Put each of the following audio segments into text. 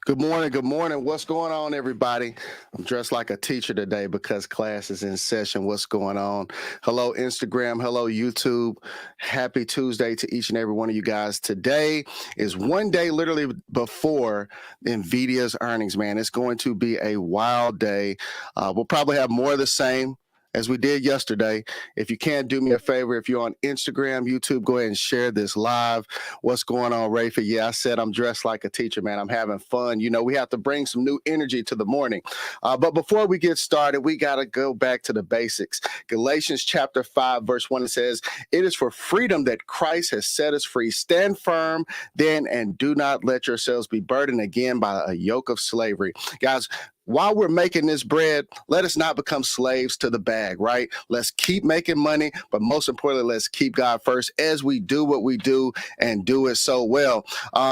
Good morning. Good morning. What's going on, everybody? I'm dressed like a teacher today because class is in session. What's going on? Hello, Instagram. Hello, YouTube. Happy Tuesday to each and every one of you guys. Today is one day literally before Nvidia's earnings, man. It's going to be a wild day. We'll probably have more of the same as we did yesterday. If you can, do me a favor. If you're on Instagram, YouTube, go ahead and share this live. What's going on, Rafa? Yeah, I said I'm dressed like a teacher, man. I'm having fun. You know, we have to bring some new energy to the morning. But before we get started, we got to go back to the basics. Galatians chapter 5, verse 1, it says, "It is for freedom that Christ has set us free. Stand firm then, and do not let yourselves be burdened again by a yoke of slavery." Guys, while we're making this bread, let us not become slaves to the bag, right? Let's keep making money, but most importantly, let's keep God first as we do what we do and do it so well.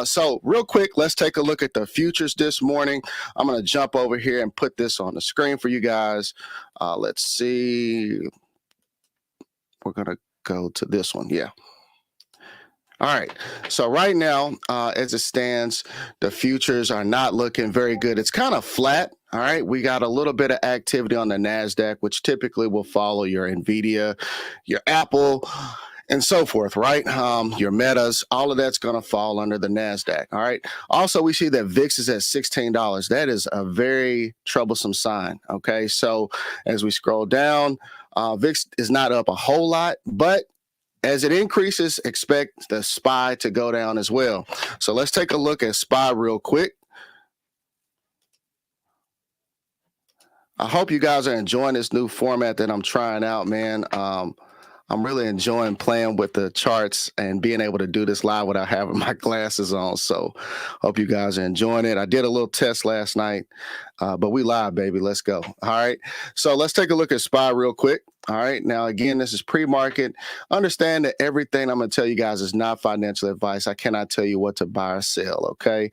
So real quick, let's take a look at the futures this morning. I'm going to jump over here and put this on the screen for you guys. Let's see. We're going to go to this one. Yeah. All right. So right now, as it stands, the futures are not looking very good. It's kind of flat. All right. We got a little bit of activity on the NASDAQ, which typically will follow your Nvidia, your Apple, and so forth, right? Your Metas, all of that's going to fall under the NASDAQ. All right. Also, we see that VIX is at $16. That is a very troublesome sign. Okay. So as we scroll down, VIX is not up a whole lot, but as it increases, expect the SPY to go down as well. So let's take a look at SPY real quick. I hope you guys are enjoying this new format that I'm trying out, man. I'm really enjoying playing with the charts and being able to do this live without having my glasses on. So hope you guys are enjoying it. I did a little test last night, but we live, baby. Let's go. All right. So let's take a look at SPY real quick. All right. Now, again, this is pre-market. Understand that everything I'm going to tell you guys is not financial advice. I cannot tell you what to buy or sell. Okay.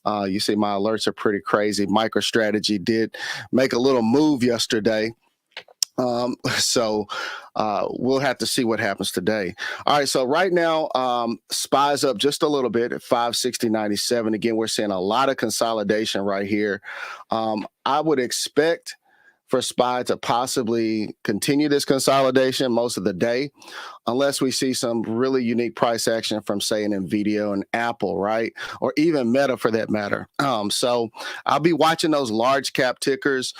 You see my alerts are pretty crazy. MicroStrategy did make a little move yesterday. So we'll have to see what happens today. All right. So right now, SPY's up just a little bit at 560.97. Again, we're seeing a lot of consolidation right here. I would expect for SPY to possibly continue this consolidation most of the day, unless we see some really unique price action from, say, an Nvidia and Apple, right? Or even Meta for that matter. So I'll be watching those large cap tickers.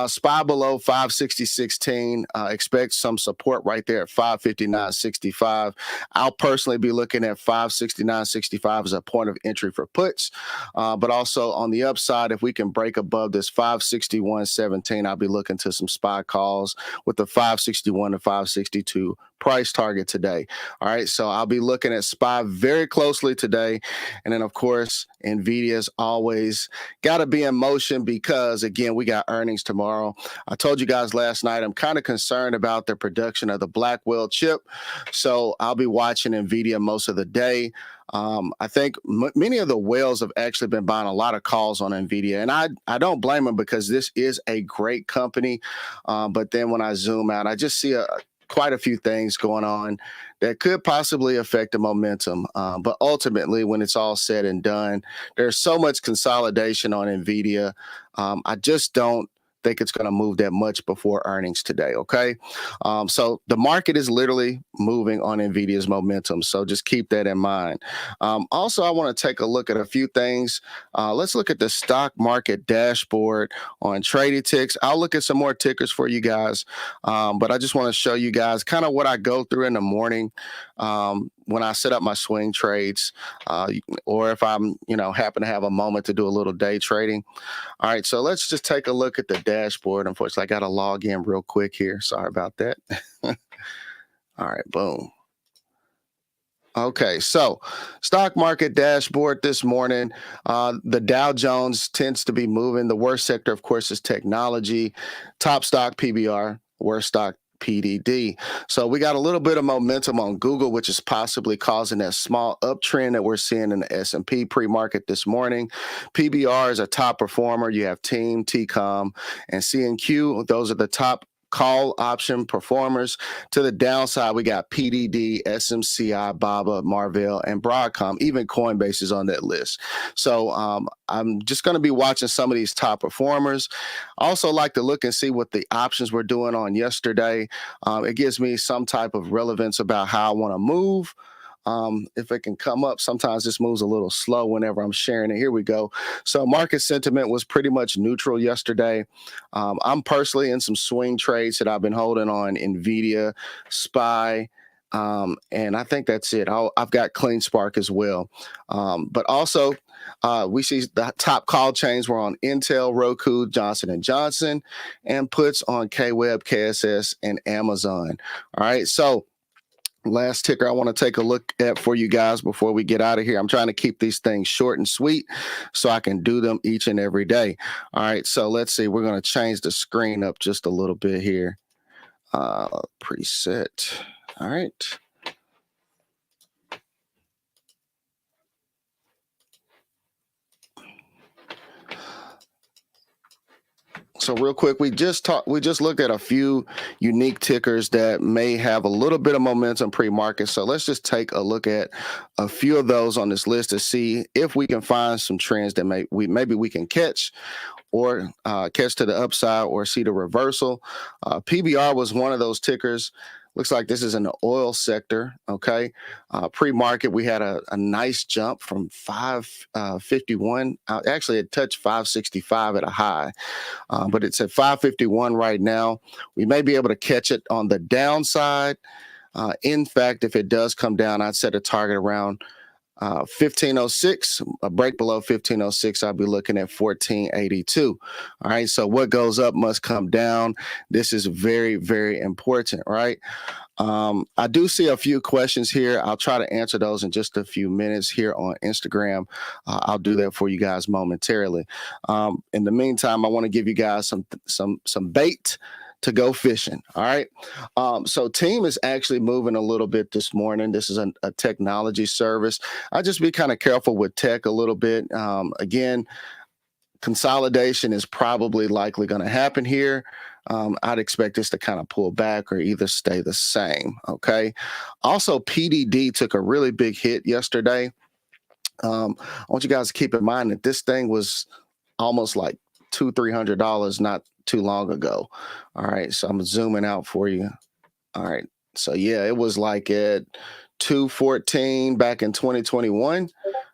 SPY below 560.16. Expect some support right there at 559.65. I'll personally be looking at 569.65 as a point of entry for puts. But also on the upside, if we can break above this 561.17, I'll be looking to some SPY calls with the 561 to 562 price target today. All right. So I'll be looking at SPY very closely today. And then, of course, Nvidia's always got to be in motion because, again, we got earnings tomorrow. I told you guys last night, I'm kind of concerned about the production of the Blackwell chip. So I'll be watching Nvidia most of the day. I think many of the whales have actually been buying a lot of calls on Nvidia, and I don't blame them because this is a great company. But then when I zoom out, I just see quite a few things going on that could possibly affect the momentum. But ultimately, when it's all said and done, there's so much consolidation on Nvidia. I just don't think it's going to move that much before earnings today. Okay. So the market is literally moving on Nvidia's momentum. So just keep that in mind. Also, I want to take a look at a few things. Let's look at the stock market dashboard on Trading Ticks. I'll look at some more tickers for you guys. But I just want to show you guys kind of what I go through in the morning. When I set up my swing trades, or if I'm, happen to have a moment to do a little day trading. All right, so let's just take a look at the dashboard. Unfortunately, I got to log in real quick here. Sorry about that. All right, boom. Okay, so stock market dashboard this morning. The Dow Jones tends to be moving. The worst sector, of course, is technology. Top stock PBR, worst stock PDD. So we got a little bit of momentum on Google, which is possibly causing that small uptrend that we're seeing in the S&P pre-market this morning. PBR is a top performer. You have Team, TCOM, and CNQ. Those are the top call option performers. To the downside, we got PDD, SMCI, BABA, Marvell, and Broadcom. Even Coinbase is on that list. So I'm just going to be watching some of these top performers. I also like to look and see what the options were doing on yesterday. It gives me some type of relevance about how I want to move. If it can come up, sometimes this moves a little slow whenever I'm sharing it. Here we go. So market sentiment was pretty much neutral yesterday. I'm personally in some swing trades that I've been holding on Nvidia, SPY, and I think that's it. I've got Clean Spark as well. But also, we see the top call chains were on Intel, Roku, Johnson & Johnson, and puts on KWeb, KSS, and Amazon. All right, so last ticker I want to take a look at for you guys before we get out of here. I'm trying to keep these things short and sweet so I can do them each and every day. All right, so let's see. We're going to change the screen up just a little bit here. Preset. All right. So real quick, we just looked at a few unique tickers that may have a little bit of momentum pre-market. So let's just take a look at a few of those on this list to see if we can find some trends that maybe we can catch or catch to the upside or see the reversal. PBR was one of those tickers. Looks like this is in the oil sector. Okay. Pre-market, we had a nice jump from 551. Actually, it touched 565 at a high, but it's at 551 right now. We may be able to catch it on the downside. In fact, if it does come down, I'd set a target around 1506, a break below 1506, I'll be looking at 1482. All right. So what goes up must come down. This is very, very important. Right. I do see a few questions here. I'll try to answer those in just a few minutes here on Instagram. I'll do that for you guys momentarily. In the meantime, I want to give you guys some bait to go fishing. All right. So team is actually moving a little bit this morning. This is a technology service. I just be kind of careful with tech a little bit. Again, consolidation is probably likely going to happen here. I'd expect this to kind of pull back or either stay the same. Okay. Also, PDD took a really big hit yesterday. I want you guys to keep in mind that this thing was almost like $200-300 not too long ago. All right, so I'm zooming out for you. All right, so yeah, it was like at 214 back in 2021.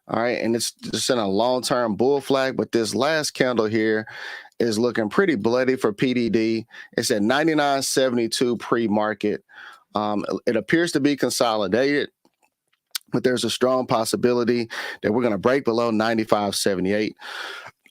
All right, and it's just in a long-term bull flag, but this last candle here is looking pretty bloody for PDD. It's at 99.72 pre-market. It appears to be consolidated, but there's a strong possibility that we're going to break below 95.78.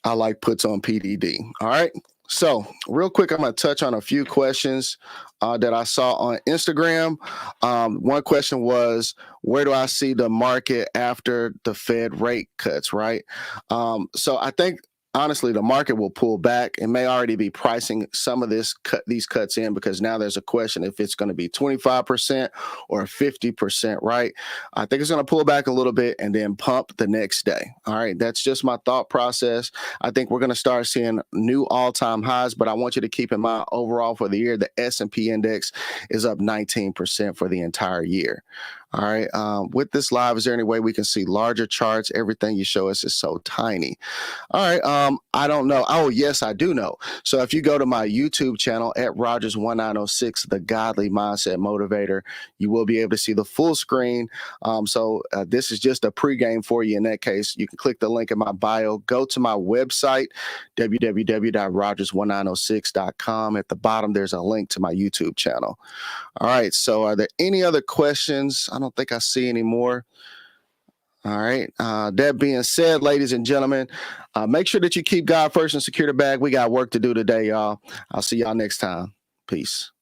I like puts on PDD. All right. So real quick, I'm going to touch on a few questions that I saw on Instagram. One question was, where do I see the market after the Fed rate cuts, right? So I think, honestly, the market will pull back. It may already be pricing some of these cuts in because now there's a question if it's going to be 25% or 50%, right? I think it's going to pull back a little bit and then pump the next day. All right. That's just my thought process. I think we're going to start seeing new all-time highs, but I want you to keep in mind overall for the year, the S&P index is up 19% for the entire year. All right. With this live, is there any way we can see larger charts? Everything you show us is so tiny. All right. I don't know. Oh, yes, I do know. So if you go to my YouTube channel at Rogers1906, the Godly Mindset Motivator, you will be able to see the full screen. So this is just a pregame for you. In that case, you can click the link in my bio, go to my website, www.rogers1906.com. At the bottom, there's a link to my YouTube channel. All right. So are there any other questions? I don't think I see any more. All right. That being said, ladies and gentlemen, make sure that you keep God first and secure the bag. We got work to do today, y'all. I'll see y'all next time. Peace.